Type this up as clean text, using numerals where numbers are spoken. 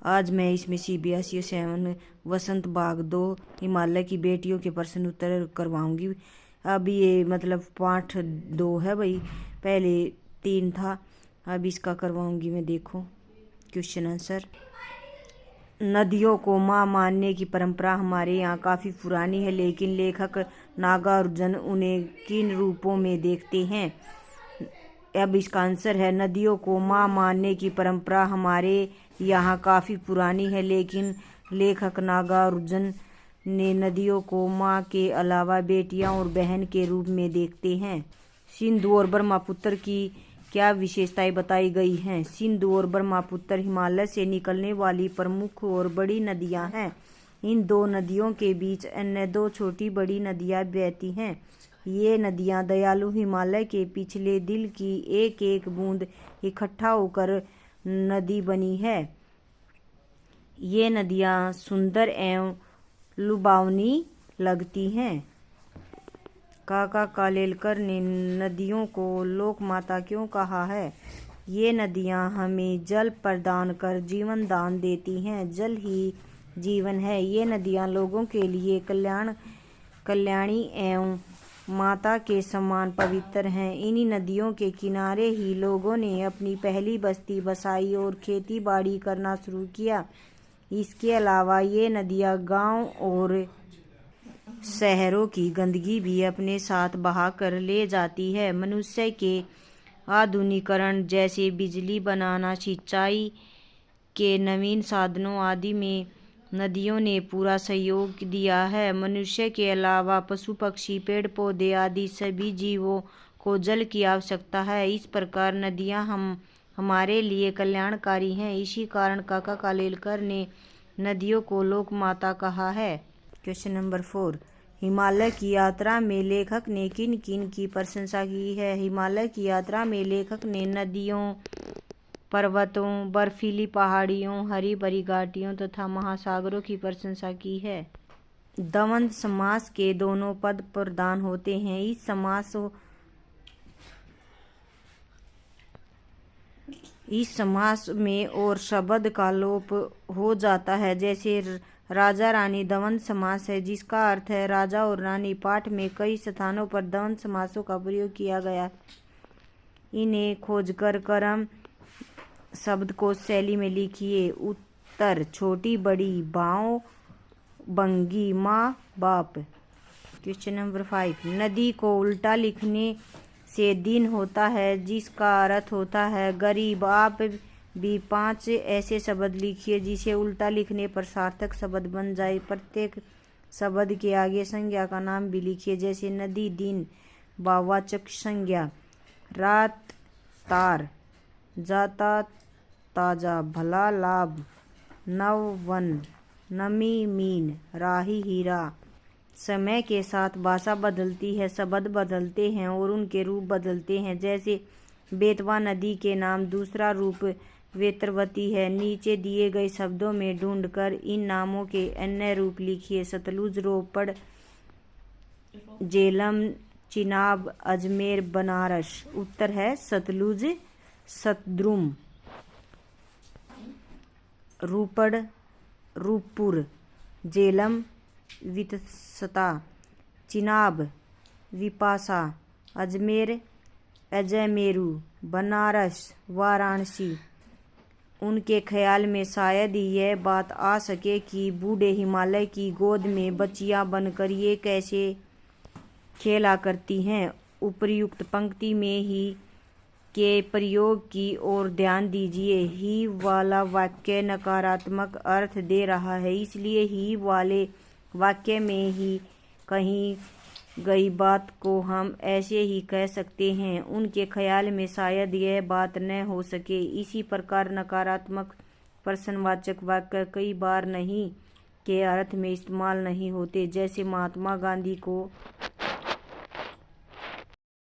आज मैं इसमें CBSE 7 वसंत भाग 2 हिमालय की बेटियों के प्रश्न उत्तर करवाऊंगी। अब ये मतलब पाठ 2 है भाई, पहले 3 था, अब इसका करवाऊंगी मैं। देखो क्वेश्चन आंसर। नदियों को माँ मानने की परंपरा हमारे यहाँ काफ़ी पुरानी है, लेकिन लेखक नागार्जुन उन्हें किन रूपों में देखते हैं? अब इसका आंसर है, नदियों को माँ मानने की परंपरा हमारे यहाँ काफ़ी पुरानी है, लेकिन लेखक नागार्जुन ने नदियों को माँ के अलावा बेटियाँ और बहन के रूप में देखते हैं। सिंधु और ब्रह्मपुत्र की क्या विशेषताएं बताई गई हैं? सिंधु और ब्रह्मपुत्र हिमालय से निकलने वाली प्रमुख और बड़ी नदियां हैं। इन दो नदियों के बीच अन्य 2 छोटी बड़ी नदियां बहती हैं। ये नदियां दयालु हिमालय के पिछले दिल की एक एक बूंद इकट्ठा होकर नदी बनी है। ये नदियां सुंदर एवं लुभावनी लगती हैं। काका कालेलकर ने नदियों को लोक माता क्यों कहा है? ये नदियां हमें जल प्रदान कर जीवन दान देती हैं। जल ही जीवन है। ये नदियां लोगों के लिए कल्याणी एवं माता के समान पवित्र हैं। इन्हीं नदियों के किनारे ही लोगों ने अपनी पहली बस्ती बसाई और खेती बाड़ी करना शुरू किया। इसके अलावा ये नदियां गांव और शहरों की गंदगी भी अपने साथ बहा कर ले जाती है। मनुष्य के आधुनिकीकरण जैसे बिजली बनाना, सिंचाई के नवीन साधनों आदि में नदियों ने पूरा सहयोग दिया है। मनुष्य के अलावा पशु पक्षी, पेड़ पौधे आदि सभी जीवों को जल की आवश्यकता है। इस प्रकार नदियां हमारे लिए कल्याणकारी हैं। इसी कारण काका कालेलकर ने नदियों को लोक माता कहा है। क्वेश्चन नंबर 4, हिमालय की यात्रा में लेखक ने किन किन की प्रशंसा की है? हिमालय की यात्रा में लेखक ने नदियों, पर्वतों, बर्फीली पहाड़ियों, हरी भरी घाटियों तथा महासागरों की प्रशंसा की है। द्वंद्व समास के दोनों पद प्रधान होते हैं। इस समास में और शब्द का लोप हो जाता है। जैसे राजा रानी द्वंद्व समास है, जिसका अर्थ है राजा और रानी। पाठ में कई स्थानों पर द्वंद्व समासों का प्रयोग किया गया। इन्हें खोजकर क्रम शब्दकोश शैली में लिखिए। उत्तर, छोटी बड़ी, भाव भंगी, माँ बाप। क्वेश्चन नंबर 5, नदी को उल्टा लिखने से दिन होता है, जिसका अर्थ होता है गरीब। आप भी 5 ऐसे शब्द लिखिए जिसे उल्टा लिखने पर सार्थक शब्द बन जाए। प्रत्येक शब्द के आगे संज्ञा का नाम भी लिखिए। जैसे नदी, दिन, भाववाचक संज्ञा। रात, तार, जाता, ताजा, भला, लाभ, नव, वन, नमी, मीन, राही, हीरा। समय के साथ भाषा बदलती है, शब्द बदलते हैं और उनके रूप बदलते हैं। जैसे बेतवा नदी के नाम दूसरा रूप वेत्रवती है। नीचे दिए गए शब्दों में ढूंढकर इन नामों के अन्य रूप लिखिए। सतलुज, रोपड़, झेलम, चिनाब, अजमेर, बनारस। उत्तर है सतलुज, सतद्रुम। रोपड़, रूपपुर, झेलम, वितस्ता, चिनाब, विपाशा, अजमेर, अजयमेरू, बनारस, वाराणसी। उनके ख्याल में शायद यह बात आ सके कि बूढ़े हिमालय की गोद में बच्चियां बनकर ये कैसे खेला करती हैं। उपर्युक्त पंक्ति में ही के प्रयोग की ओर ध्यान दीजिए। ही वाला वाक्य नकारात्मक अर्थ दे रहा है, इसलिए ही वाले वाक्य में ही कही गई बात को हम ऐसे ही कह सकते हैं। उनके ख्याल में शायद यह बात न हो सके। इसी प्रकार नकारात्मक प्रश्नवाचक वाक्य कई बार नहीं के अर्थ में इस्तेमाल नहीं होते। जैसे महात्मा गांधी को